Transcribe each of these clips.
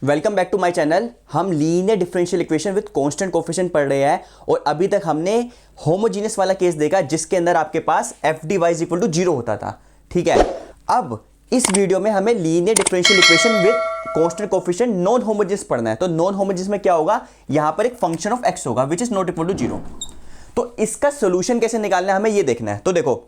Welcome back to my channel. हम linear differential equation with constant coefficient पढ़ रहे हैं और अभी तक हमने होमोजीनियस वाला केस देखा जिसके अंदर आपके पास F D Y is equal to 0 होता था। ठीक है, अब इस वीडियो में हमें linear differential equation with constant coefficient non homogeneous पढ़ना है। तो नॉन होमोजीनियस में क्या होगा, यहां पर एक फंक्शन ऑफ एक्स होगा which is not equal to 0। तो इसका सोल्यूशन कैसे निकालना है हमें ये देखना है। तो देखो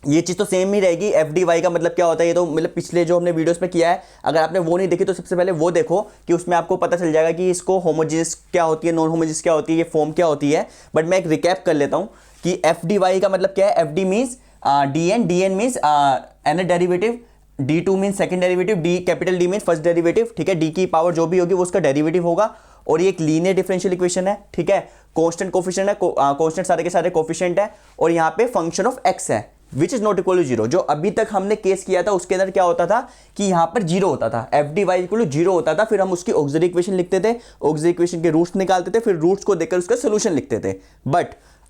ये चीज़ तो सेम ही रहेगी। एफ डी वाई का मतलब क्या होता है, ये तो मतलब पिछले जो हमने वीडियोस में किया है, अगर आपने वो नहीं देखी तो सबसे पहले वो देखो कि उसमें आपको पता चल जाएगा कि इसको होमोजीनियस क्या होती है, नॉन होमोजीनियस क्या होती है, ये फॉर्म क्या होती है। बट मैं एक रिकैप कर लेता हूँ कि एफ डी वाई का मतलब क्या है। F D means D N means N derivative, D two means second derivative, D capital D means first derivative. ठीक है, डी की पावर जो भी होगी वो उसका डेरिवेटिव होगा और ये एक लीनियर डिफरेंशियल इक्वेशन है। ठीक है, कांस्टेंट कोफिशिएंट है, कांस्टेंट सारे के सारे कोफिशिएंट है और यहाँ पे फंक्शन ऑफ एक्स है which is not equal to 0। जो अभी तक हमने केस किया था उसके अंदर क्या होता था कि यहां पर 0 होता था, F D Y equal to 0 होता था। फिर हम उसकी ऑक्सिलरी इक्वेशन लिखते थे, ऑक्सिलरी इक्वेशन के रूट्स निकालते थे, फिर रूट्स को देखकर उसका सोल्यूशन लिखते थे। बट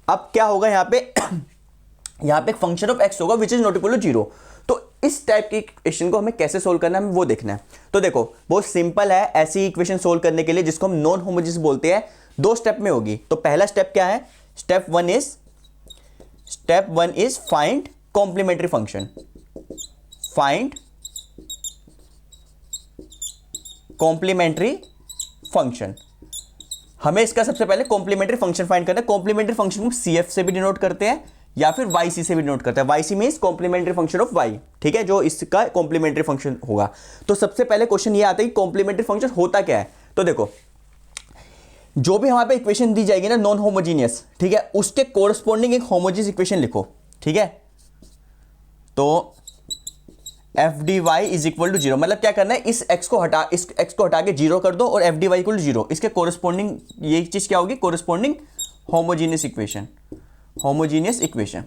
अब क्या होगा यहाँ पे यहाँ पे एक फंक्शन ऑफ एक्स होगा which is not equal to 0। तो इस टाइप की इक्वेशन को हमें कैसे सोल्व करना है हमें वो देखना है। तो देखो बहुत सिंपल है ऐसी इक्वेशन सोल्व करने के लिए जिसको हम नॉन होमोजीनियस बोलते हैं। 2 स्टेप में होगी। तो पहला स्टेप क्या है, step one is find complementary function. Find complementary function, हमें इसका सबसे पहले कॉम्प्लीमेंट्री फंक्शन फाइंड करना है। कॉम्प्लीमेंट्री फंक्शन को CF से भी डिनोट करते हैं या फिर YC से भी डिनोट करते हैं। YC means complementary function of Y। ठीक है, जो इसका कॉम्प्लीमेंट्री फंक्शन होगा। तो सबसे पहले क्वेश्चन ये आता है कि कॉम्प्लीमेंट्री फंक्शन होता क्या है। तो देखो जो भी हमारे पे इक्वेशन दी जाएगी ना नॉन होमोजीनियस, ठीक है, उसके कोरस्पॉन्डिंग एक होमोजीनियस इक्वेशन लिखो। ठीक है, तो F D Y is equal to 0 मतलब क्या करना है, इस x को हटा के 0 कर दो और F D Y equal to 0। इसके कोरस्पॉन्डिंग ये चीज क्या होगी, corresponding homogeneous equation. Homogeneous equation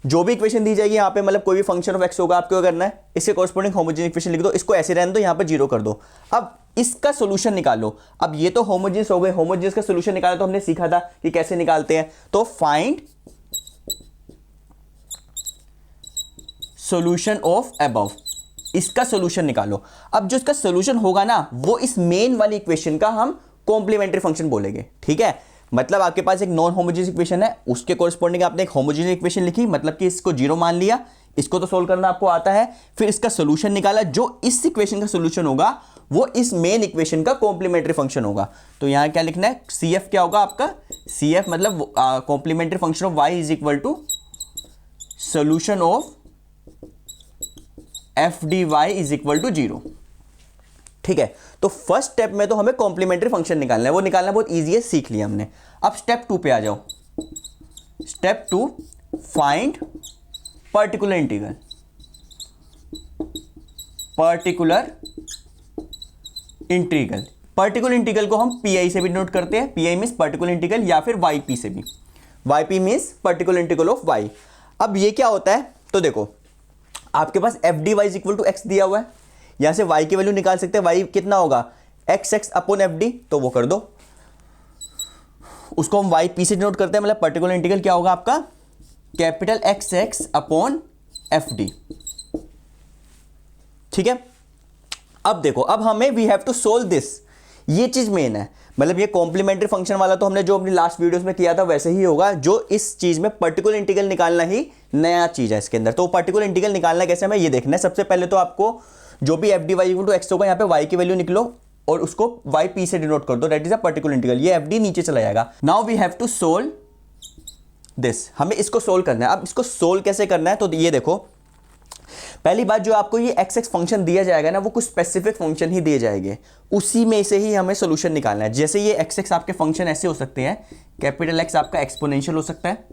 जो भी इक्वेशन दी जाएगी यहाँ पे, मतलब कोई भी फंक्शन ऑफ x होगा, आपको क्या करना है, इसके कोरस्पॉन्डिंग होमोजीनियस इक्वेशन लिख दो, इसको ऐसे रहने दो, यहाँ पे 0 कर दो। अब इसका सोल्यूशन निकालो। अब ये तो होमोजीनियस हो गए, होमोजीनियस का सोल्यूशन निकाला तो हमने सीखा था कि कैसे निकालते हैं। तो फाइंड सॉल्यूशन ऑफ अबव, इसका सॉल्यूशन निकालो। अब जो इसका सॉल्यूशन होगा ना वो इस मेन वाली इक्वेशन का हम कॉम्प्लीमेंट्री फंक्शन बोलेंगे। ठीक है, मतलब आपके पास एक नॉन होमोजीनियस इक्वेशन है, उसके कोरस्पॉन्डिंग आपने एक होमोजीनियस इक्वेशन लिखी, मतलब कि इसको 0 मान लिया, इसको तो सोल्व करना आपको आता है। फिर इसका सॉल्यूशन निकाला, जो इस इक्वेशन का सॉल्यूशन होगा वो इस मेन इक्वेशन का कॉम्प्लीमेंट्री फंक्शन होगा। तो यहां क्या लिखना है, CF क्या होगा आपका, CF मतलब complementary function of Y is equal to solution of F D Y is equal to 0। ठीक है, तो फर्स्ट स्टेप में तो हमें कॉम्प्लीमेंट्री फंक्शन निकालना है, वो निकालना बहुत इजी है, सीख लिया हमने। अब स्टेप 2 पे आ जाओ। Step 2 find particular integral. Particular integral को हम PI से भी नोट करते हैं। PI मीन्स पर्टिकुलर इंटीग्रल या फिर YP से भी। YP means particular integral of Y। अब ये क्या होता है, तो देखो आपके पास F D Y is equal to X दिया हुआ है, यहां से y की वैल्यू निकाल सकते हैं। y कितना होगा, x अपॉन एफ डी, तो वो कर दो, उसको हम YP से डिनोट करते हैं। मतलब पर्टिकुलर इंटीग्रल क्या होगा आपका, capital XX upon F D. ठीक है, अब देखो, अब हमें we have to solve this, ये चीज मेन है। मतलब ये कॉम्प्लीमेंट्री फंक्शन वाला तो हमने जो अपनी लास्ट वीडियोस में किया था वैसे ही होगा, जो इस चीज में पर्टिकुलर इंटीग्रल निकालना ही नया चीज है इसके अंदर। तो पर्टिकुलर इंटीग्रल निकालना कैसे हमें ये देखना है। सबसे पहले तो आपको जो भी F D Y equal to X होगा, यहाँ पे y की वैल्यू निकलो और उसको YP से डिनोट कर दो, that is a particular integral. ये एफ डी नीचे चला जाएगा। Now we have to solve this, हमें इसको सोल्व करना है। अब इसको सोल्व कैसे करना है, तो ये देखो, पहली बात जो आपको ये x फंक्शन दिया जाएगा ना वो कुछ स्पेसिफिक फंक्शन ही दिए जाएंगे, उसी में से ही हमें सोल्यूशन निकालना है। जैसे ये x आपके फंक्शन ऐसे हो सकते हैं, कैपिटल X आपका एक्सपोनेंशियल हो सकता है,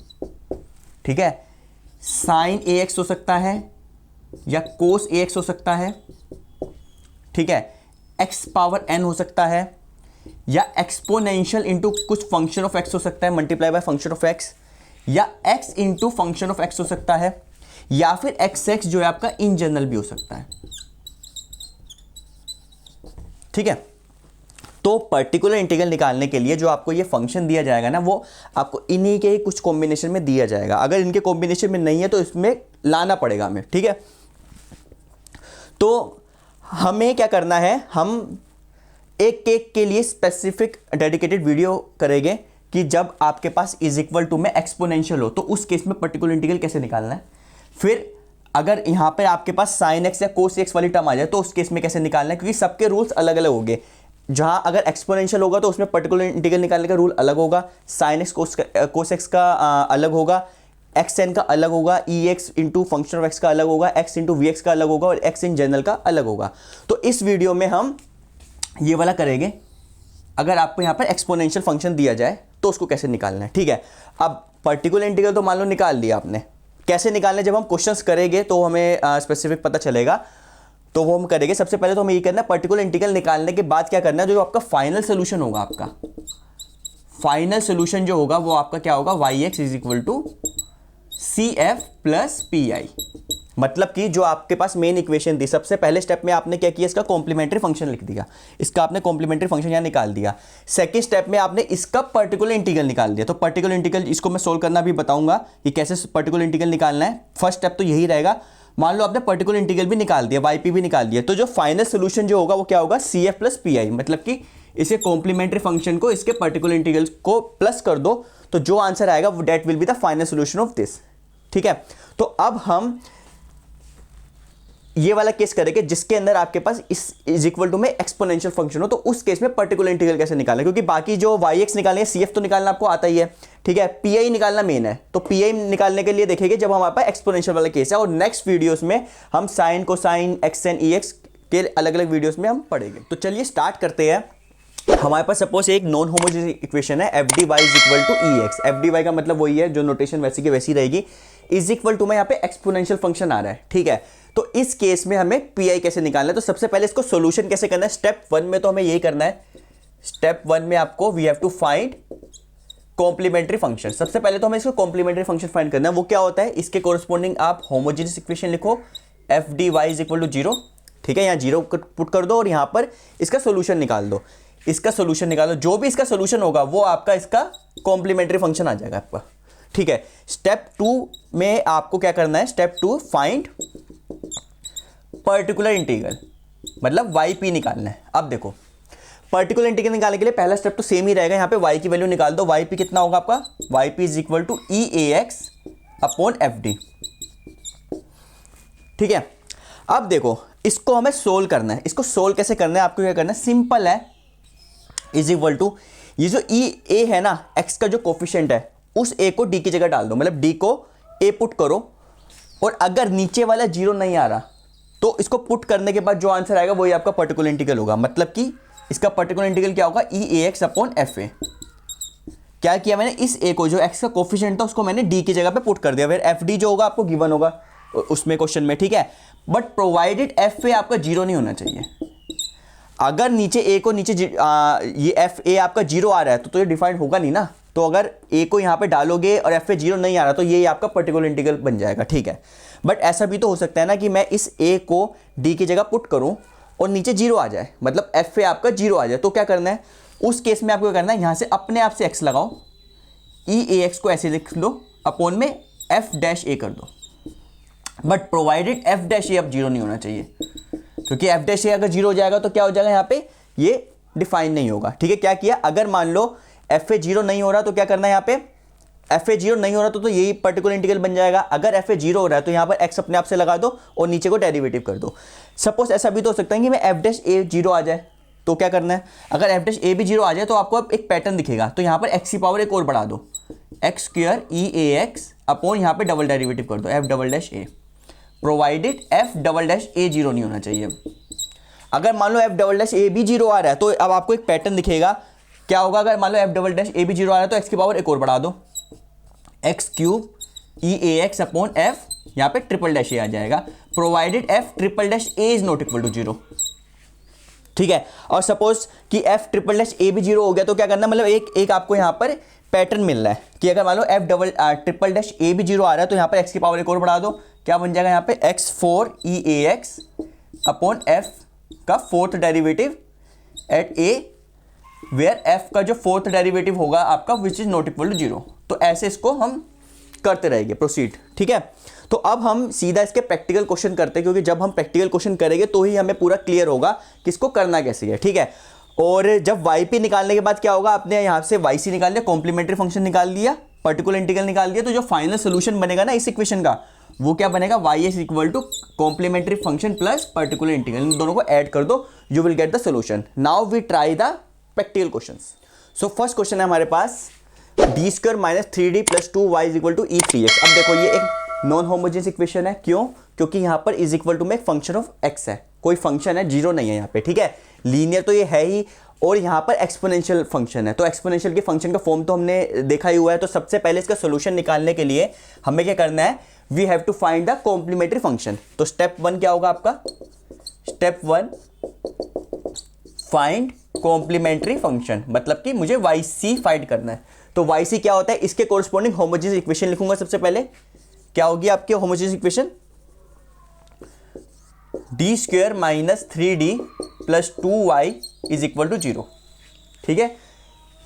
ठीक है, साइन AX हो सकता है या कोस AX हो सकता है, ठीक है, x पावर n हो सकता है या एक्सपोनेंशियल इंटू कुछ फंक्शन ऑफ x हो सकता है, multiply by function of x, या x into function of x हो सकता है, या फिर XX जो है आपका इन जनरल भी हो सकता है। ठीक है, तो पर्टिकुलर इंटीग्रल निकालने के लिए जो आपको ये फंक्शन दिया जाएगा ना वो आपको इन्हीं के कुछ कॉम्बिनेशन में दिया जाएगा। अगर इनके कॉम्बिनेशन में नहीं है तो इसमें लाना पड़ेगा हमें। ठीक है, तो हमें क्या करना है, हम एक केक के लिए स्पेसिफिक डेडिकेटेड वीडियो करेंगे कि जब आपके पास इज इक्वल टू में एक्सपोनेंशियल हो तो उस केस में पर्टिकुलर इंटीग्रल कैसे निकालना है। फिर अगर यहाँ पे आपके पास साइन एक्स या कोस एक्स वाली टर्म आ जाए तो उस केस में कैसे निकालना है, क्योंकि सबके रूल्स अलग अलग होंगे। जहाँ अगर एक्सपोनेंशियल होगा तो उसमें पर्टिकुलर इंटीग्रल निकालने का रूल अलग होगा, साइन एक्स कोस एक्स का अलग होगा, एक्स एन का अलग होगा, E X into function of X का अलग होगा, एक्स इंटू वी एक्स का अलग होगा और एक्स इन जनरल का अलग होगा। तो इस वीडियो में हम ये वाला करेंगे, अगर आपको यहाँ पर एक्सपोनेंशियल फंक्शन दिया जाए तो उसको कैसे निकालना है। ठीक है, अब पर्टिकुलर इंटीग्रल तो मान लो निकाल लिया आपने, कैसे निकालना है जब हम क्वेश्चंस करेंगे तो हमें स्पेसिफिक पता चलेगा, तो वो हम करेंगे। सबसे पहले तो हमें ये करना है, पर्टिकुलर इंटीग्रल निकालने के बाद क्या करना है, जो आपका फाइनल सोल्यूशन होगा, आपका फाइनल सोल्यूशन जो होगा वो आपका क्या होगा, Y X is equal to C F plus P I. मतलब कि जो आपके पास मेन इक्वेशन थी, सबसे पहले स्टेप में आपने क्या किया, इसका कॉम्प्लीमेंट्री फंक्शन लिख दिया, इसका आपने कॉम्प्लीमेंट्री फंक्शन यहाँ निकाल दिया। सेकंड स्टेप में आपने इसका पर्टिकुलर इंटीग्रल निकाल दिया। तो पर्टिकुलर इंटीग्रल इसको मैं सोल्व करना भी बताऊंगा कि कैसे पर्टिकुलर इंटीग्रल निकालना है। फर्स्ट स्टेप तो यही रहेगा। मान लो आपने पर्टिकुलर इंटीग्रल भी निकाल दिया, वाई पी भी निकाल दिया, तो जो फाइनल सोल्यूशन जो होगा वो क्या होगा, C F plus P I. मतलब कि इसे कॉम्प्लीमेंट्री फंक्शन को इसके पर्टिकुलर इंटीग्रल को प्लस कर दो, तो जो आंसर आएगा that will be the final solution of this. ठीक है, तो अब हम ये वाला केस करेंगे जिसके अंदर आपके पास इज इक्वल टू में एक्सपोनेंशियल फंक्शन हो, तो उस केस में पर्टिकुलर इंटीग्रल कैसे निकालना है, क्योंकि बाकी जो वाई एक्स निकालने है, सी एफ तो निकालना आपको आता ही है। ठीक है, पी आई निकालना मेन है, तो पी आई निकालने के लिए देखेंगे जब हमारे पास एक्सपोनेंशियल वाला केस है। और नेक्स्ट वीडियोस में हम sine cosine X N E X के अलग अलग वीडियोस में हम पढ़ेंगे। तो चलिए स्टार्ट करते हैं। हमारे पास सपोज एक नॉन होमोजेनियस इक्वेशन है, F D Y is equal to E X. F D Y का मतलब वही है, जो नोटेशन वैसी की वैसी रहेगी। इज इक्वल टू में यहाँ पे एक्सपोनेंशियल फंक्शन आ रहा है। ठीक है, तो इस केस में हमें पी आई कैसे निकालना है, तो सबसे पहले इसको सोल्यूशन कैसे करना है, स्टेप वन में तो हमें यही करना है। स्टेप वन में आपको we have to find complementary function. सबसे पहले तो हमें इसको कॉम्प्लीमेंट्री फंक्शन फाइंड करना है। वो क्या होता है, इसके कोरस्पॉन्डिंग आप होमोजेनियस इक्वेशन लिखो, F D Y is equal to zero. ठीक है, यहाँ जीरो पुट कर दो और यहाँ पर इसका सोल्यूशन निकाल दो। इसका सोल्यूशन निकालो, जो भी इसका सोल्यूशन होगा वो आपका इसका कॉम्प्लीमेंट्री फंक्शन आ जाएगा आपका। ठीक है, स्टेप टू में आपको क्या करना है, step two find particular integral, मतलब वाई पी निकालना है। अब देखो, पर्टिकुलर इंटीग्रल निकालने के लिए पहला स्टेप तो सेम ही रहेगा। यहाँ पे वाई की वैल्यू निकाल दो। वाई पी कितना होगा आपका, Y P is equal to E A X upon F D. ठीक है, अब देखो इसको हमें सोल्व करना है। इसको सोल्व कैसे करना है, आपको क्या करना है, सिंपल है, इज इक्वल टू ये जो ई ए है ना, एक्स का जो कोफिशिएंट है, उस ए को डी की जगह डाल दो, मतलब डी को ए पुट करो। और अगर नीचे वाला जीरो नहीं आ रहा तो इसको पुट करने के बाद जो आंसर आएगा वही आपका पर्टिकुलर इंटीग्रल होगा। मतलब कि इसका पर्टिकुलर इंटीग्रल क्या होगा, ई A X upon F A. क्या किया मैंने, इस ए को जो एक्स का कोफिशिएंट था उसको मैंने डी की जगह पे पुट कर दिया। फिर एफ डी जो होगा आपको गिवन होगा उसमें क्वेश्चन में। ठीक है, बट प्रोवाइडेड एफ ए आपका जीरो नहीं होना चाहिए। अगर नीचे ए को नीचे ये एफ ए आपका जीरो आ रहा है तो ये डिफाइंड होगा नहीं ना। तो अगर ए को यहाँ पे डालोगे और एफ ए जीरो नहीं आ रहा तो ये आपका पर्टिकुलर इंटीग्रल बन जाएगा। ठीक है, बट ऐसा भी तो हो सकता है ना कि मैं इस ए को डी की जगह पुट करूं और नीचे जीरो आ जाए, मतलब एफ ए आपका जीरो आ जाए। तो क्या करना है, उस केस में आपको क्या करना है, यहाँ से अपने आप से एक्स लगाओ, ई ए एक्स को ऐसे लिख लो, अपॉन में एफ डैश ए कर दो। बट प्रोवाइडेड एफ डैश ए अब जीरो नहीं होना चाहिए, क्योंकि एफ डैश ए अगर जीरो हो जाएगा तो क्या हो जाएगा, यहाँ पे ये डिफाइन नहीं होगा। ठीक है, क्या किया, अगर मान लो एफ ए जीरो नहीं हो रहा तो क्या करना है, यहाँ पे एफ ए जीरो नहीं हो रहा तो यही पर्टिकुलर इंटीग्रल बन जाएगा। अगर एफ ए जीरो हो रहा है तो यहाँ पर एक्स अपने आप से लगा दो और नीचे को डेरिवेटिव कर दो। सपोज ऐसा भी तो हो सकता है कि मैं एफ डैश ए जीरो आ जाए, तो क्या करना है, अगर एफ डैश ए भी जीरो आ जाए तो आपको अब एक पैटर्न दिखेगा। तो यहाँ पर एक्स की पावर एक और बढ़ा दो, x square E A X upon यहाँ पे डबल डेरिवेटिव कर दो, F double dash A, provided F double dash A zero नहीं होना चाहिए। अगर मान लो एफ डबल डैश ए भी जीरो आ रहा है तो अब आपको एक पैटर्न दिखेगा। क्या होगा, अगर मान लो एफ डबल डैश ए भी जीरो आ रहा है तो एक्स की पावर एक और बढ़ा दो, X cube E A X upon F, यहाँ पे ट्रिपल डैश ए आ जाएगा, provided F triple dash A is not equal to zero. ठीक है, और सपोज कि एफ ट्रिपल डैश ए भी जीरो हो गया तो क्या करना, मतलब एक आपको यहाँ पर पैटर्न मिल रहा है कि अगर मान लो एफ डबल ट्रिपल डैश ए भी जीरो आ रहा है तो यहाँ पर एक्स की पावर एक और बढ़ा दो, क्या बन जाएगा यहाँ पे X four E A X upon F का fourth derivative at A, where F का जो फोर्थ डेरिवेटिव होगा आपका which is not equal to zero. तो ऐसे इसको हम करते रहेंगे प्रोसीड। ठीक है, तो अब हम सीधा इसके प्रैक्टिकल क्वेश्चन करते हैं, क्योंकि जब हम प्रैक्टिकल क्वेश्चन करेंगे तो ही हमें पूरा क्लियर होगा कि इसको करना कैसे है। ठीक है, और जब वाई पी निकालने के बाद क्या होगा, आपने यहाँ से वाई सी निकाल लिया, कॉम्प्लीमेंट्री फंक्शन निकाल लिया, पर्टिकुलर इंटीग्रल निकाल दिया, तो जो फाइनल सोल्यूशन बनेगा ना इस इक्वेशन का, वो क्या बनेगा, Y S equal to complementary function plus particular integral, इन दोनों को ऐड कर दो, you will get the solution. Now we try the practical questions. So first question है हमारे पास D square minus 3d plus 2y is equal to e3x। अब देखो ये एक नॉन होमोजेनियस इक्वेशन है, क्यों, क्योंकि यहाँ पर इज इक्वल टू में एक फंक्शन ऑफ x है, कोई फंक्शन है, जीरो नहीं है यहाँ पे, ठीक है, लीनियर तो ये है ही, और यहाँ पर एक्सपोनेंशियल फंक्शन है, तो एक्सपोनेंशियल के फंक्शन का फॉर्म तो हमने देखा ही हुआ है। तो सबसे पहले इसका सोल्यूशन निकालने के लिए हमें क्या करना है, we have to find the complementary function. तो स्टेप 1 क्या होगा आपका, स्टेप 1 फाइंड कॉम्प्लीमेंट्री फंक्शन, मतलब कि मुझे वाई सी फाइंड करना है। तो वाई सी क्या होता है, इसके कोरस्पॉन्डिंग होमोजेनियस इक्वेशन लिखूंगा। सबसे पहले क्या होगी आपकी homogeneous equation, D square minus 3d plus 2y is equal to 0, ठीक है।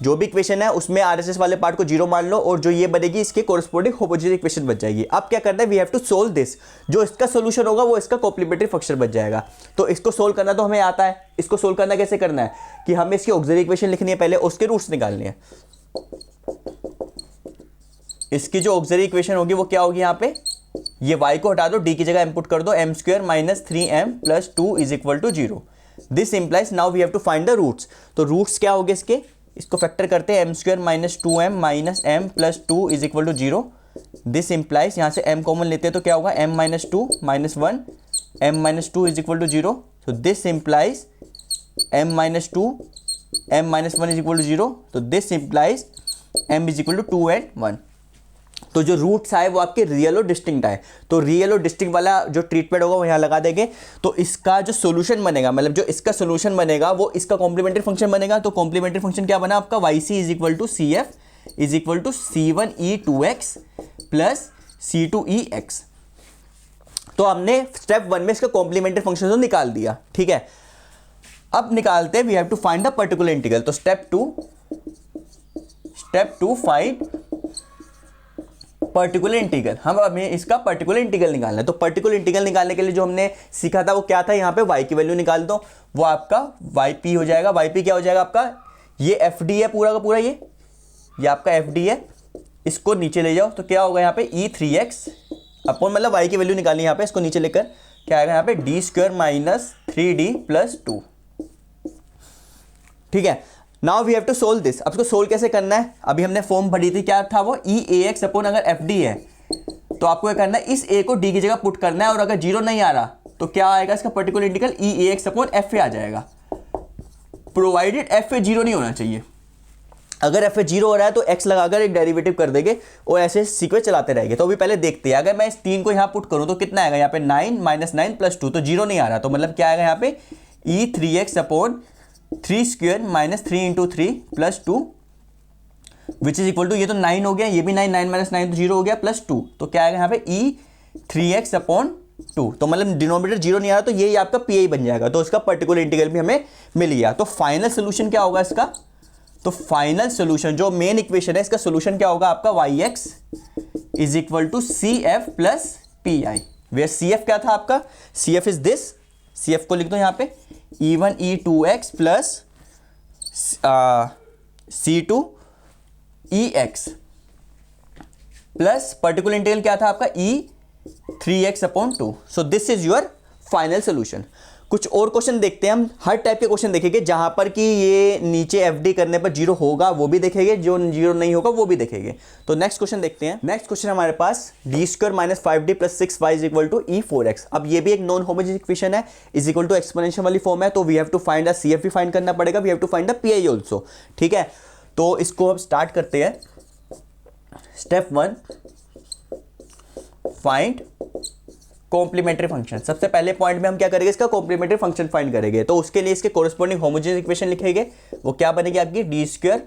जो भी इक्वेशन है उसमें आरएसएस वाले पार्ट को 0 मान लो, और जो ये बनेगी इसके कोरस्पॉन्डिंग होमोजेनियस इक्वेशन बच जाएगी। अब क्या करना है, we have to solve this, जो इसका सोल्यूशन होगा वो इसका कॉम्प्लीमेंट्री फंक्शन बच जाएगा। तो इसको सोल्व करना तो हमें आता है, इसको सोल्व करना कैसे करना है कि हमें इसकी ऑक्सिलरी इक्वेशन लिखनी है पहले, उसके रूट्स निकालने हैं। इसकी जो ऑक्सिलरी इक्वेशन होगी वो क्या होगी, यहाँ पे ये y को हटा दो, d की जगह इनपुट कर दो, m square minus 3m plus 2 is equal to 0। This implies now we have to find the roots. तो रूट्स क्या होंगे इसके, इसको फैक्टर करते हैं, m square minus 2m minus m plus 2 is equal to 0। This implies यहाँ से m common लेते हैं तो क्या होगा, m minus 2 minus 1, m minus 2 is equal to 0। तो this implies m minus 2 m minus 1 is equal to 0। तो this implies m is equal to 2 and 1। तो जो रूट्स आए वो आपके रियल और डिस्टिंक्ट आए, तो रियल और डिस्टिंक्ट वाला जो ट्रीटमेंट होगा वो यहाँ लगा देंगे। तो इसका जो सोल्यूशन बनेगा, मतलब जो इसका सोल्यूशन बनेगा वो इसका कॉम्प्लीमेंट्री फंक्शन बनेगा। तो कॉम्प्लीमेंट्री फंक्शन क्या बना आपका, Y C is equal to C F is equal to c1e2x plus c2e(x). तो हमने स्टेप 1 में इसका कॉम्प्लीमेंट्री फंक्शन तो निकाल दिया, ठीक है। अब निकालते हैं, we have to find the particular integral. तो स्टेप 2 फाइंड पर्टिकुलर इंटीग्रल, हम हमें इसका पर्टिकुलर इंटीग्रल निकालना है। तो पर्टिकुलर इंटीग्रल निकालने के लिए जो हमने सीखा था वो क्या था, यहाँ पे y की वैल्यू निकाल दो, वो आपका yp हो जाएगा। yp क्या हो जाएगा आपका, ये fd है पूरा का पूरा, ये आपका fd है, इसको नीचे ले जाओ तो क्या होगा यहाँ पे e3x अपन, मतलब y की वैल्यू निकालनी है यहाँ पे, इसको नीचे लेकर क्या आएगा यहाँ पे D square minus 3d plus 2, ठीक है। Now we have to solve this. अब इसको सोल्व कैसे करना है, अभी हमने फॉर्म भरी थी, क्या था वो, e(ax) अपॉन अगर fd है तो आपको क्या करना है, इस a को d की जगह पुट करना है, और अगर 0 नहीं आ रहा तो क्या आएगा इसका particular integral e(ax) upon fa आ जाएगा, प्रोवाइडेड fa 0 नहीं होना चाहिए। अगर fa 0 हो रहा है तो x लगाकर एक डेरिवेटिव कर देंगे और ऐसे सीक्वेंस चलाते रहेंगे। तो अभी पहले देखते हैं, अगर मैं इस 3 को यहाँ पुट करूँ तो कितना आएगा, यहाँ पे 9 माइनस 9 प्लस 2, तो 0 नहीं आ रहा, तो मतलब क्या आएगा यहाँ पे e3x upon 3 square minus 3 into 3 plus 2 which is equal to, ये तो 9 हो गया, ये भी 9, 9 माइनस 9 तो 0 हो गया, प्लस 2, तो क्या आएगा यहाँ पे e3x अपॉन 2। तो मतलब डिनोमिनेटर 0 नहीं आ रहा, तो ये आपका पी बन जाएगा, तो इसका पर्टिकुलर इंटीग्रल भी हमें मिल गया। तो फाइनल सोल्यूशन क्या होगा इसका, तो फाइनल सोल्यूशन जो मेन इक्वेशन है इसका सोल्यूशन क्या होगा आपका, yx is equal to C F plus P I, where C F क्या था आपका, C F is this, C F को लिख दो यहाँ पे e1e2x plus c2e(x) plus particular integral क्या था आपका e3x upon 2। So this is your final solution. कुछ और क्वेश्चन देखते हैं हम, हर टाइप के क्वेश्चन देखेंगे, जहां पर कि ये नीचे एफडी करने पर 0 होगा वो भी देखेंगे, जो 0 नहीं होगा वो भी देखेंगे। तो नेक्स्ट क्वेश्चन देखते हैं। नेक्स्ट क्वेश्चन हमारे पास D square minus 5d plus 6y is equal to e4x। अब ये भी एक नॉन होमोजेनियस इक्वेशन है, इज इक्वल टू एक्सपोनेंशियल वाली फॉर्म है, तो we have to find the CF भी फाइंड करना पड़ेगा, we have to find the PI also, ठीक है। तो इसको हम स्टार्ट करते हैं। Step 1 find complementary function. सबसे पहले पॉइंट में हम क्या करेंगे, इसका कॉम्प्लीमेंट्री फंक्शन फाइंड करेंगे। तो उसके लिए इसके कोरिस्पोंडिंग होमोजेनियस इक्वेशन लिखेंगे, वो क्या बनेगी आपकी D square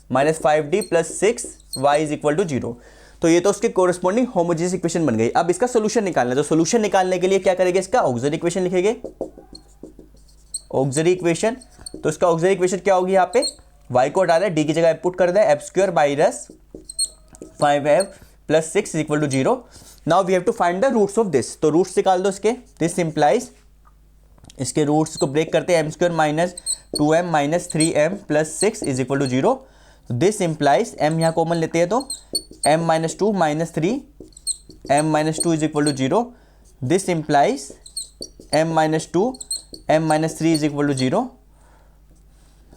minus 5d plus 6y is equal to 0। तो ये तो उसके कोरिस्पोंडिंग होमोजेनियस इक्वेशन बन गई। अब इसका सोल्यूशन निकालना है, तो सोल्यूशन निकालने के लिए क्या करेंगे, इसका ऑक्सिलरी इक्वेशन लिखेंगे, ऑक्सिलरी इक्वेशन। तो इसका ऑक्सिलरी इक्वेशन क्या होगी, यहाँ पे y को हटा दें, d की जगह पुट कर दें, F square minus 5f plus 6 is equal to 0। Now we have to find the roots of this. तो रूट्स निकाल दो इसके, दिस इंप्लाइज, इसके रूट्स को ब्रेक करते हैं, m square minus 2m minus 3m plus 6 is equal to 0। This implies m यहाँ common लेते हैं तो m minus 2 minus 3 m minus 2 is equal to 0। This implies m minus 2 m minus 3 is equal to 0।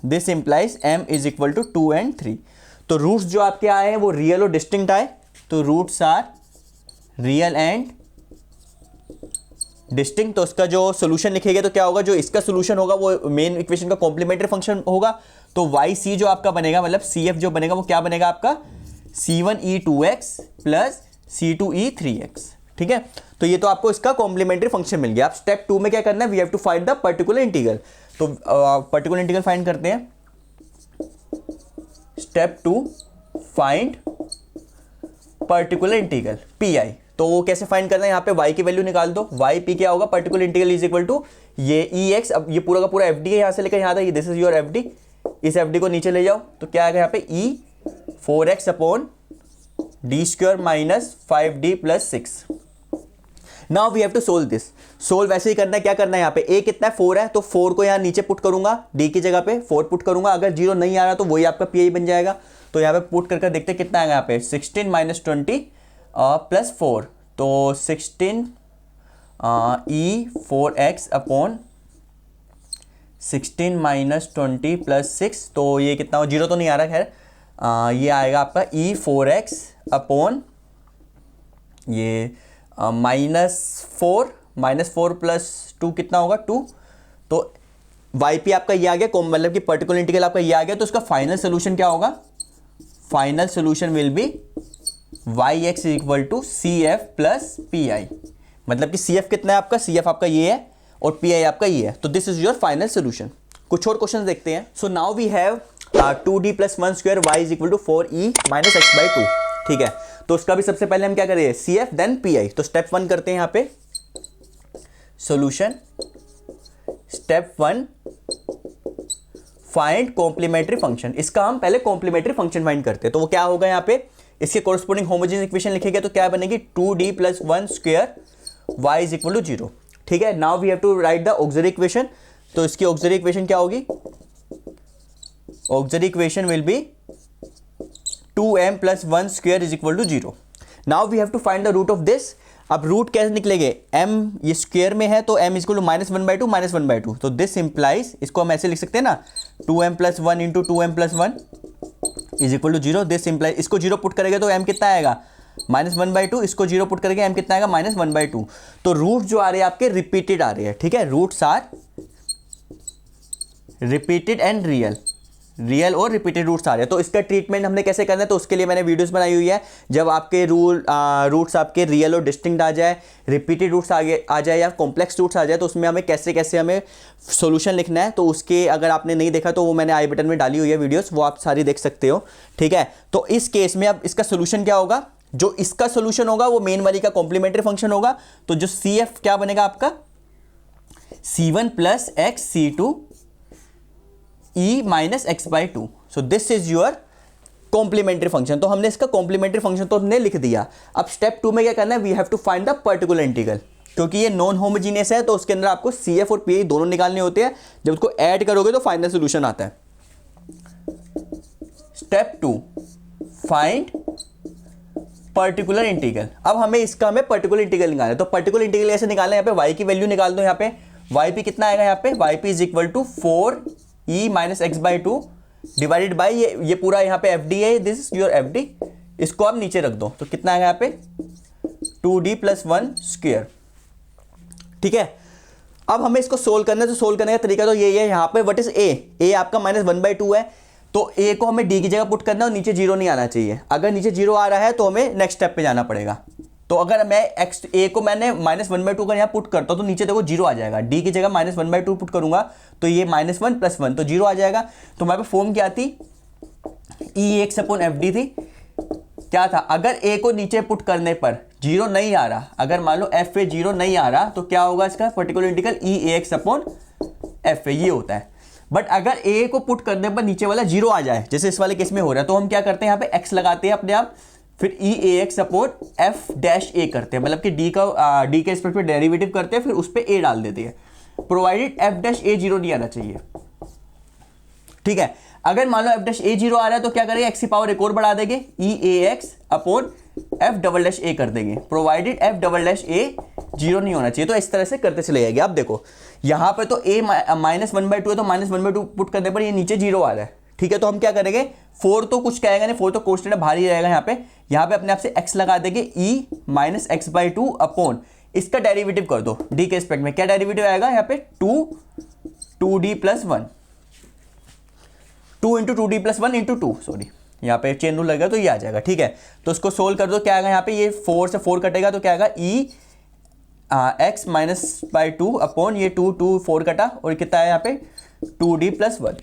This implies m is equal to 2 and 3। तो roots जो आपके आए हैं वो रियल और डिस्टिंक्ट आए, तो roots are real and distinct. तो उसका जो सोल्यूशन लिखेगा तो क्या होगा, जो इसका सोल्यूशन होगा वो मेन इक्वेशन का कॉम्प्लीमेंट्री फंक्शन होगा। तो वाई सी जो आपका बनेगा, मतलब सी एफ जो बनेगा वो क्या बनेगा आपका c1e2x प्लस c2e3x। ठीक है, तो ये तो आपको इसका कॉम्प्लीमेंट्री फंक्शन मिल गया। अब स्टेप 2 में क्या करना है, we have to find the particular integral. तो पर्टिकुलर इंटीग्रल फाइंड करते हैं। Step 2 find particular integral PI। तो वो कैसे फाइंड करना है, यहाँ पे y की वैल्यू निकाल दो। y p क्या होगा, particular integral is equal to ये ex। अब ये पूरा का पूरा fd है, यहाँ से लेकर यहाँ तक, दिस इज योर fd। इस fd को नीचे ले जाओ तो क्या आएगा यहाँ पे e4x upon D square minus 5d plus 6। Now we have to solve this. Solve वैसे ही करना है, क्या करना है, यहाँ पे a कितना है 4 है, तो 4 को यहाँ नीचे पुट करूंगा, d की जगह पे 4 पुट करूंगा। अगर 0 नहीं आ रहा तो वही आपका PI बन जाएगा। तो यहाँ पे पुट करके देखते हैं कितना आएगा, यहाँ पे 16 माइनस 20 प्लस 4, तो 16 e4x अपॉन 16 माइनस 20 प्लस 6, तो ये कितना हो, 0 तो नहीं आ रहा, खैर ये आएगा आपका e4x अपॉन ये -4 प्लस 2 कितना होगा 2। तो yp आपका ये आ गया, मतलब कि पर्टिकुलर इंटीग्रल आपका ये आ गया। तो उसका फाइनल सोल्यूशन क्या होगा, final solution will be yx equal to cf plus PI। मतलब कि cf कितना है आपका, cf आपका ये है और PI आपका ये है। तो this is your final solution. कुछ और क्वेश्चन देखते हैं। So now we have 2d plus 1 square y is equal to 4e minus x by 2। ठीक है, तो उसका भी सबसे पहले हम क्या करेंगे, CF देन PI। तो स्टेप 1 करते हैं यहाँ पे solution. Step 1 find complementary function. इसका हम पहले कॉम्प्लीमेंट्री फंक्शन फाइंड करते हैं। तो वो क्या होगा, यहाँ पे इसके कोरस्पोंडिंग होमोजेनियस इक्वेशन लिखेंगे तो क्या बनेगी 2d plus 1 square y is equal to 0। ठीक है, now we have to write the auxiliary equation. तो इसकी ऑक्सिलरी इक्वेशन क्या होगी, auxiliary equation will be 2m plus 1 square is equal to 0। Now we have to find the root of this. अब root कैसे निकलेंगे, m ये square में है तो m इज इक्वल टू -1/2 -1/2। तो दिस इंप्लाइज, इसको हम ऐसे लिख सकते हैं ना, 2m plus 1 into 2m plus 1 is equal to 0। This implies, इसको 0 पुट करेंगे तो m कितना आएगा -1/2, इसको 0 पुट करेंगे m कितना आएगा -1/2। तो रूट जो आ रहे हैं आपके रिपीटेड आ रहे हैं। ठीक है, roots are repeated and real और रिपीटेड रूट्स आ रहे हैं। तो इसका ट्रीटमेंट हमने कैसे करना है, तो उसके लिए मैंने वीडियोस बनाई हुई है। जब आपके रूट्स आपके रियल और डिस्टिंक्ट आ जाए, रिपीटेड रूट्स आ जाए या कॉम्प्लेक्स रूट्स आ जाए, तो उसमें हमें कैसे कैसे हमें सॉल्यूशन लिखना है। तो उसके अगर आपने नहीं देखा तो वो मैंने आई बटन में डाली हुई है वीडियोस, वो आप सारी देख सकते हो। ठीक है, तो इस केस में अब इसका सोल्यूशन क्या होगा, जो इसका सोल्यूशन होगा वो मेन वाली का कॉम्प्लीमेंट्री फंक्शन होगा। तो जो CF क्या बनेगा आपका C1 plus x C2 e minus x by 2। So this is your complementary function. तो हमने इसका कॉम्प्लीमेंट्री फंक्शन तो हमने लिख दिया। अब स्टेप 2 में क्या करना है, we have to find the particular integral. क्योंकि ये नॉन होमोजीनियस है तो उसके अंदर आपको CF और PI दोनों निकालने होते हैं। जब उसको ऐड करोगे तो फाइनल सोल्यूशन आता है। Step 2 find particular integral. अब हमें पर्टिकुलर इंटीग्रल निकालना है। तो पर्टिकुलर इंटीग्रल ऐसे निकालना है, यहाँ पे y की वैल्यू निकाल दो। यहाँ पे yp कितना आएगा, यहाँ पे yp is equal to 4e minus x by 2 divided by ये पूरा यहाँ पे fd है, दिस इज योर fd। इसको आप नीचे रख दो तो कितना आएगा यहाँ पे 2d प्लस 1 स्क्वायर। ठीक है, अब हमें इसको सोल्व करना है। तो सोल्व करने का तरीका तो यही है। यहाँ पे व्हाट इज a आपका -1/2 है, तो a को हमें d की जगह पुट करना है और नीचे 0 नहीं आना चाहिए। अगर नीचे 0 आ रहा है तो हमें नेक्स्ट स्टेप पे जाना पड़ेगा। तो अगर मैं a को मैंने -1/2 का यहाँ पुट करता हूँ तो नीचे देखो 0 आ जाएगा। d की जगह -1/2 पुट करूंगा तो ये -1 + 1 तो 0 आ जाएगा। तो हमारे पे फॉर्म क्या थी, e(x अपॉन fd थी। क्या था, अगर a को नीचे पुट करने पर 0 नहीं आ रहा, अगर मान लो f पे 0 नहीं आ रहा तो क्या होगा इसका particular integral e(x upon f ये होता है। बट अगर a को पुट करने पर नीचे वाला 0 आ जाए, जैसे इस वाले केस में हो रहा है, तो हम क्या करते हैं यहाँ पे x लगाते हैं अपने आप, फिर e(x upon f dash a करते हैं, मतलब कि d के रिस्पेक्ट पे डेरिवेटिव करते हैं, फिर उस पर a डाल देते हैं, प्रोवाइडेड f डैश a 0 नहीं आना चाहिए। ठीक है। अगर मान लो एफ डैश ए जीरो आ रहा है तो क्या करेंगे, एक्स की पावर एक और बढ़ा देंगे, E A X upon F double dash A कर देंगे, provided F double dash A zero नहीं होना चाहिए। तो इस तरह से करते चले जाएंगे। अब देखो यहां पे तो ए माइनस वन बाई टू है, तो minus one by two put करने पर ये नीचे जीरो आ रहा है, ठीक है। तो हम क्या करेंगे, फोर तो कुछ कहेगा नहीं, फोर तो कॉन्स्टेंट है, भारी रहेगा यहाँ पे अपने आप से एक्स लगा देंगे, E minus X by two upon इसका डेरिवेटिव कर दो डी के रिस्पेक्ट में। क्या डेरिवेटिव आएगा यहाँ पे, two D plus one, 2 into two D plus one into two, sorry यहाँ पे चेन रूल लगेगा तो ये आ जाएगा, ठीक है। तो उसको सोल्व कर दो, क्या आएगा यहाँ पे, ये 4 से 4 कटेगा तो क्या आएगा, E X minus by two upon ये 2 4 कटा और कितना है यहाँ पे 2d प्लस वन।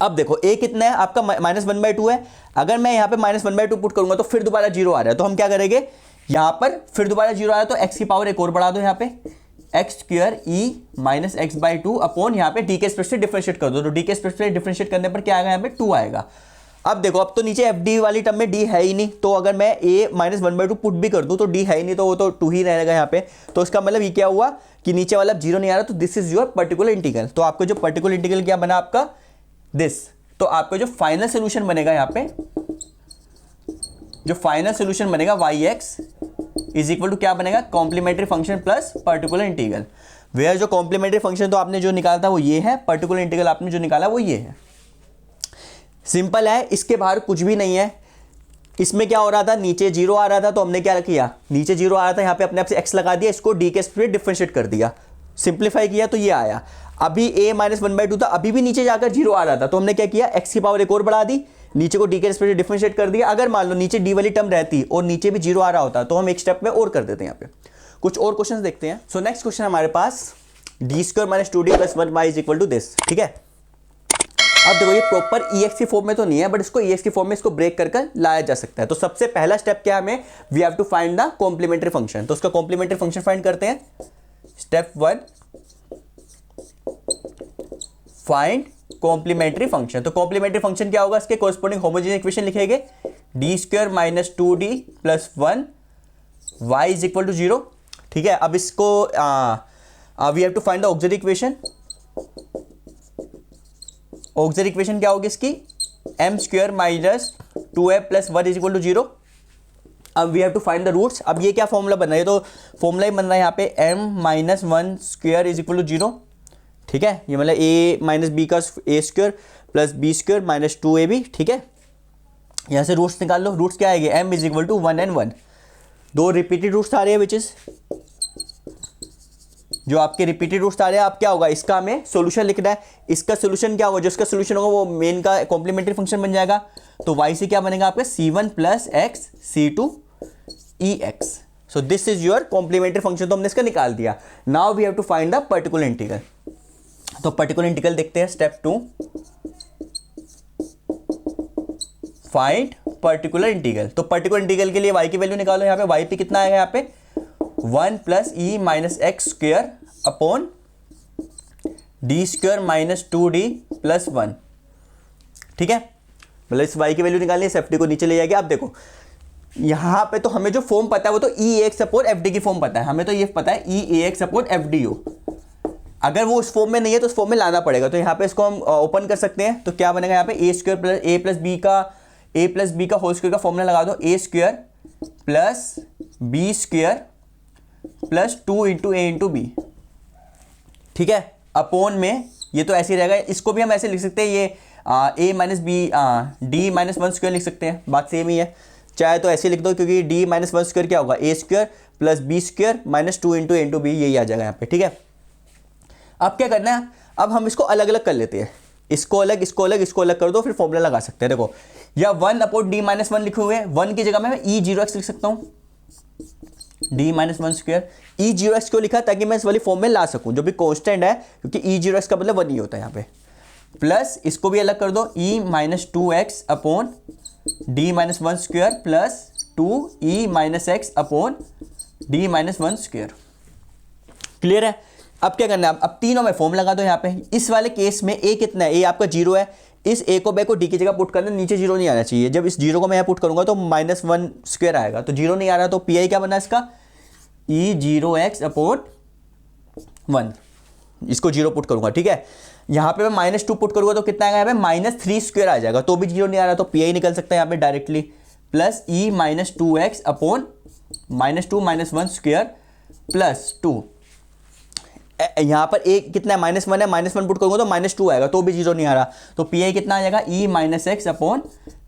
अब देखो ए कितना है आपका, माइनस वन बाई टू है। अगर मैं यहाँ पे minus one by two put करूंगा तो फिर दोबारा जीरो आ रहा है, तो हम क्या करेंगे, यहाँ पर फिर दोबारा जीरो आ रहा है तो एक्स की पावर एक और बढ़ा दो, यहाँ पे x square E minus X by two upon यहाँ पे डी के स्पेस से डिफरेंशिएट कर दो, तो डी के स्पेस से डिफरेंशिएट करने पर क्या आएगा, यहाँ पे 2 आएगा। अब देखो अब तो नीचे एफ डी वाली टर्म में डी है ही नहीं, तो अगर मैं A minus one by two put भी कर दूं तो डी है ही नहीं, तो वो तो 2 ही रहेगा यहाँ पे। तो इसका मतलब ये क्या हुआ कि नीचे वाला जीरो नहीं आ रहा, तो this is your particular integral. तो आपको जो पर्टिकुलर इंटीग्रल क्या बना आपका दिस, तो आपका जो फाइनल सोल्यूशन बनेगा यहाँ पे, जो फाइनल सोल्यूशन बनेगा Y X is equal to क्या बनेगा, complementary function plus particular integral. Where जो कॉम्प्लीमेंट्री फंक्शन तो आपने जो निकाला था वो ये है, पर्टिकुलर इंटीग्रल आपने जो निकाला वो ये है। सिंपल है, इसके बाहर कुछ भी नहीं है। इसमें क्या हो रहा था, नीचे जीरो आ रहा था तो हमने क्या किया, नीचे जीरो आ रहा था यहाँ पे अपने आप से एक्स लगा दिया, इसको डी के स्पेस डिफरेंशिएट कर दिया, सिंप्लीफाई किया तो ये आया। अभी ए माइनस वन बाई टू था, अभी भी नीचे जाकर जीरो आ रहा था, तो हमने क्या किया, एक्स की पावर एक और बढ़ा दी, नीचे को डी के स्पेस डिफरेंशिएट कर दिया। अगर मान लो नीचे डी वाली टर्म रहती और नीचे भी जीरो आ रहा होता तो हम एक स्टेप में और कर देते हैं। यहाँ पे कुछ और क्वेश्चन देखते हैं। सो नेक्स्ट क्वेश्चन हमारे पास D square minus two D plus one Y is equal to this, ठीक है। अब देखो ये प्रॉपर EX की फॉर्म में तो नहीं है, बट इसको EX की फॉर्म में इसको ब्रेक कर लाया जा सकता है। तो सबसे पहला स्टेप क्या है, हमें we have to find the complementary function. तो उसका कॉम्प्लीमेंट्री फंक्शन फाइंड करते हैं। Step 1 find complementary function. तो कॉम्प्लीमेंट्री फंक्शन क्या होगा, इसके कोरस्पॉन्डिंग होमोजेनियस इक्वेशन लिखेंगे, D square minus two D plus one Y is equal to zero, ठीक है। अब इसको we have to find the auxiliary equation. Auxiliary equation क्या होगी इसकी, M square minus two A plus one is equal to zero. अब we have to find the roots. अब ये क्या फॉर्मूला बन रहा है, तो फॉर्मूला ही बन रहा है यहाँ पे M minus one square is equal to zero, ठीक है। ये मतलब ए माइनस बी का A square plus B square minus two A B, ठीक है। यहाँ से रूट्स निकाल लो। रूट्स क्या आएंगे, M is equal to one and one, दो रिपीटेड रूट्स आ रहे हैं, विच इज जो आपके रिपीटेड रूट्स आ रहे हैं। आप क्या होगा, इसका हमें सॉल्यूशन लिखना है। इसका सॉल्यूशन क्या होगा, जो इसका सॉल्यूशन होगा वो मेन का कॉम्प्लीमेंट्री फंक्शन बन जाएगा। तो y से क्या बनेगा आपका c1 plus X c2 ex। So this is your complementary function. तो हमने इसका निकाल दिया। Now we have to find the particular integral. तो पर्टिकुलर इंटीग्रल देखते हैं। Step 2 find particular integral. तो पर्टिकुलर इंटीग्रल के लिए y की वैल्यू निकालो। यहाँ पे y पे कितना आएगा, यहाँ पे 1 plus E minus X square upon D square minus two D plus one, ठीक है। मतलब इस y की वैल्यू निकालनी है, सेफ्टी को नीचे ले जाएगी। आप देखो यहाँ पे तो हमें जो फॉर्म पता है वो तो ई एक्स अपॉन एफ डी की फॉर्म पता है। हमें तो ये पता है ई एक्स अपॉन एफ डी हो। अगर वो उस फॉर्म में नहीं है तो उस फॉर्म में लाना पड़ेगा। तो यहाँ पे इसको हम ओपन कर सकते हैं। तो क्या बनेगा यहाँ पे A square plus A plus B का होल स्क्वायर का फॉर्मूला लगा दो, A square plus B square plus two into A into B, ठीक है। अपॉन में ये तो ऐसे ही रहेगा। इसको भी हम ऐसे लिख सकते हैं, ये A minus B D minus one square लिख सकते हैं, बात सेम ही है। चाहे तो ऐसे लिख दो, क्योंकि डी माइनस वन स्क्वायर क्या होगा, A square plus B square minus two into A into B, यही आ जाएगा यहाँ पे, ठीक है। अब क्या करना है, अब हम इसको अलग अलग कर लेते हैं। इसको अलग इसको अलग इसको अलग कर दो, फिर फॉर्मूला लगा सकते हैं। देखो या one upon D minus one लिखे हुए हैं, वन की जगह में मैं ई जीरो एक्स लिख सकता हूँ, D minus one square. E zero x क्यों लिखा, ताकि मैं इस वाली फॉर्म में ला सकूं, जो भी कांस्टेंट है, क्योंकि ई जीरो एक्स का मतलब वन ही होता है यहाँ पे। प्लस इसको भी अलग कर दो, E minus two X upon D minus one square plus two E minus X upon D minus one square. Clear है। अब क्या करना है, अब तीनों में फॉर्म लगा दो यहाँ पे। इस वाले केस में ए कितना है, ए आपका जीरो है। इस ए को बे को डी की जगह पुट करना, नीचे जीरो नहीं आना चाहिए। जब इस जीरो को मैं यहाँ पुट करूंगा तो माइनस वन स्क्वायर आएगा, तो जीरो नहीं आ रहा, तो पी आई क्या बना इसका, E zero x upon one. इसको जीरो पुट करूंगा, ठीक है। यहाँ पे मैं -2 पुट करूँगा तो कितना आएगा, यहाँ पे -3² आ जाएगा, तो भी 0 नहीं आ रहा, तो पी आई निकल सकता है यहाँ पे डायरेक्टली, प्लस ई -2x अपॉन -2 -1² प्लस 2। यहाँ पर एक कितना है, -1 है, -1 पुट करूँगा तो -2 आएगा, तो भी 0 नहीं आ रहा, तो पी आई कितना आ जाएगा, ई -x अपॉन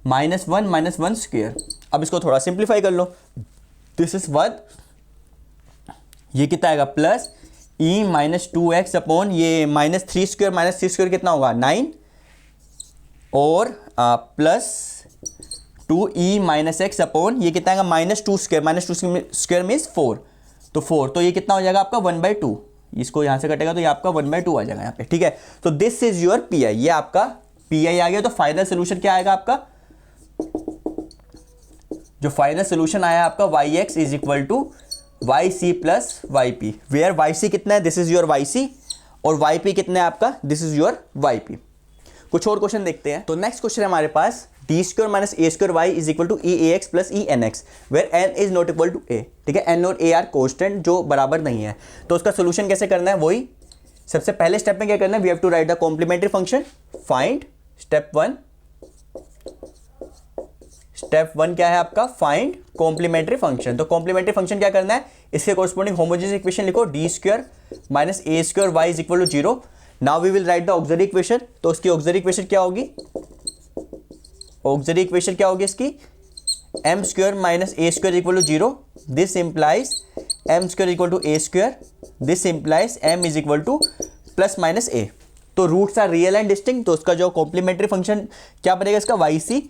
-1 -1²। अब इसको थोड़ा सिंप्लीफाई कर लो, दिस इज 1, ये कितना आएगा, प्लस ई -2x अपॉन ये -3² कितना होगा 9 और प्लस 2e -x अपॉन ये कितना आएगा -2² मीन्स 4, तो 4, तो ये कितना हो जाएगा आपका 1/2, इसको यहाँ से कटेगा तो ये आपका 1/2 आ जाएगा यहाँ पे, ठीक है। तो दिस इज योर पी आई, ये आपका पी आई आ गया। तो फाइनल सोल्यूशन क्या आएगा आपका, जो फाइनल सोल्यूशन आया आपका yx is equal to yc plus yp, where yc कितना है, दिस इज योर yc, और yp कितना है आपका, दिस इज योर yp। कुछ और क्वेश्चन देखते हैं। तो नेक्स्ट क्वेश्चन है हमारे पास d² minus a² y is equal to eax plus enx, where n is not equal to a, ठीक है, n और a आर कॉन्स्टेंट जो बराबर नहीं है। तो उसका सोल्यूशन कैसे करना है, वही सबसे पहले स्टेप में क्या करना है, we have to write the complementary function, find step 1 क्या है आपका, फाइंड कॉम्प्लीमेंट्री फंक्शन। तो कॉम्प्लीमेंट्री फंक्शन क्या करना है, इसके कॉरस्पॉन्डिंग होमोजेनियस इक्वेशन लिखो, d² minus a² y is equal to 0। Now we will write the auxiliary equation. तो उसकी ऑक्सिलरी इक्वेशन क्या होगी, ऑक्सिलरी इक्वेशन क्या होगी इसकी, m² minus a² equal to 0, this implies m² equal to a², this implies m is equal to plus minus a। तो roots are real and distinct, तो उसका जो कॉम्प्लीमेंट्री फंक्शन क्या बनेगा इसका, yc,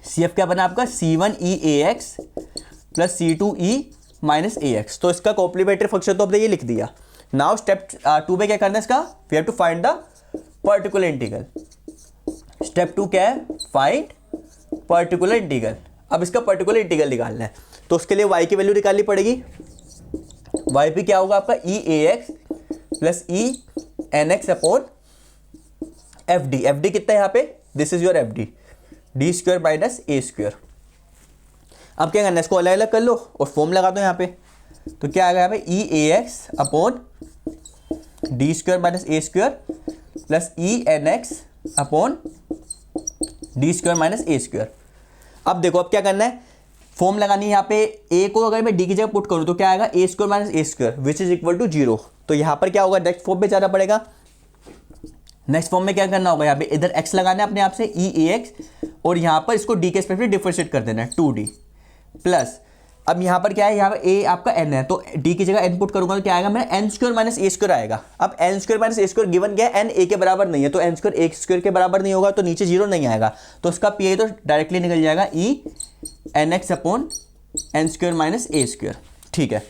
cf क्या बना आपका, c1e ax plus c2e minus ax। तो इसका कॉम्प्लीमेंट्री फंक्शन तो आपने ये लिख दिया। नाउ स्टेप 2 में क्या करना है इसका, we have to find the particular integral. Step 2 क्या है, फाइंड पर्टिकुलर इंटीग्रल। अब इसका पर्टिकुलर इंटीग्रल निकालना है, तो उसके लिए y की वैल्यू निकालनी पड़ेगी। y पे क्या होगा आपका, e ax plus e nx upon fd। fd कितना है यहाँ पे, this is your fd, d² minus a²। अब क्या करना है, इसको अलग अलग कर लो और फॉर्म लगा दो यहाँ पे। तो क्या आ गया यहाँ पे, e ax upon d² minus a² plus e nx upon d² minus a²। अब देखो अब क्या करना है, फॉर्म लगानी है यहाँ पे, a को अगर मैं d की जगह पुट करूँ तो क्या आएगा, a² minus a² which is equal to 0। तो यहाँ पर क्या होगा, नेक्स्ट फॉर्म पे जाना पड़ेगा। नेक्स्ट फॉर्म में क्या करना होगा, यहाँ पे इधर x लगाना है अपने आप से, e ax, और यहाँ पर इसको d के स्पेस पे डिफरेंशिएट कर देना है 2d प्लस, अब यहाँ पर क्या है, यहाँ पर a आपका n है, तो d की जगह n पुट करूंगा तो क्या आएगा मेरा, n² माइनस a² आएगा। अब n² माइनस a² गिवन क्या है, n a के बराबर नहीं है, तो n² a² के बराबर नहीं होगा, तो नीचे 0 नहीं आएगा, तो उसका पी आई तो डायरेक्टली निकल जाएगा e nx upon n² minus a², ठीक है।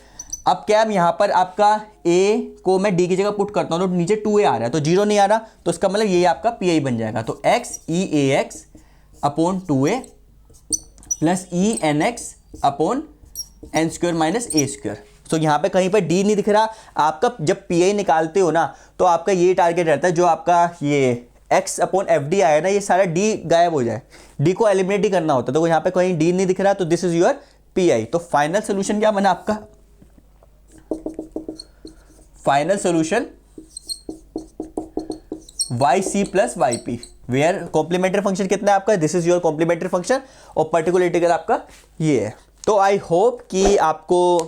अब क्या है, यहाँ पर आपका a को मैं d की जगह पुट करता हूँ तो नीचे 2a आ रहा है, तो 0 नहीं आ रहा, तो इसका मतलब ये आपका पी आई बन जाएगा। तो x e ax upon 2a plus e nx upon n² minus a²। तो यहाँ पे कहीं पर d नहीं दिख रहा आपका, जब पी आई निकालते हो ना तो आपका ये टारगेट रहता है, जो आपका ये x अपॉन fd आया ना, ये सारा d गायब हो जाए, d को एलिमिनेट ही करना होता है। तो यहाँ पे कहीं d नहीं दिख रहा, तो this is your P I. तो फाइनल सोल्यूशन क्या बना आपका, final solution yc plus yp, where complementary function कितना है आपका, this is your complementary function, और पर्टिकुलर इंटीग्रल आपका ये है। तो आई होप कि आपको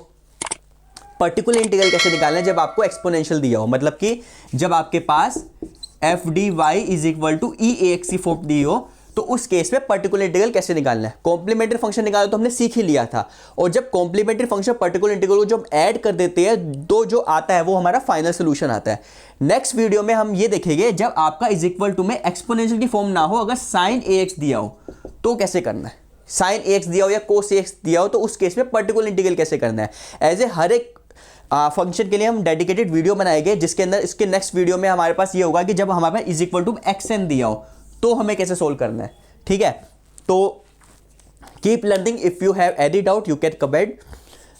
पर्टिकुलर इंटीग्रल कैसे निकालना है जब आपको एक्सपोनेंशियल दिया हो, मतलब कि जब आपके पास F D Y is equal to E A X form दी हो, तो उस केस में पर्टिकुलर इंटीग्रल कैसे निकालना है। कॉम्प्लीमेंट्री फंक्शन निकाला तो हमने सीख ही लिया था, और जब कॉम्प्लीमेंट्री फंक्शन पर्टिकुलर इंटीग्रल को जब ऐड कर देते हैं तो जो आता है वो हमारा फाइनल सोल्यूशन आता है। नेक्स्ट वीडियो में हम ये देखेंगे जब आपका इज इक्वल टू में एक्सपोनेंशियल की फॉर्म ना हो, अगर साइन ए एक्स दिया हो तो कैसे करना है, साइन ए एक्स दिया हो या कोस ए एक्स दिया हो तो उस केस में पर्टिकुलर इंटीग्रल कैसे करना है। एज ए हर एक फंक्शन के लिए हम डेडिकेटेड वीडियो बनाएंगे, जिसके अंदर इसके नेक्स्ट वीडियो में हमारे पास ये होगा कि जब हमारे पास is equal to X N दिया हो तो हमें कैसे सोल्व करना है, ठीक है। तो keep learning, if you have any doubt you can comment,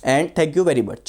and thank you very much.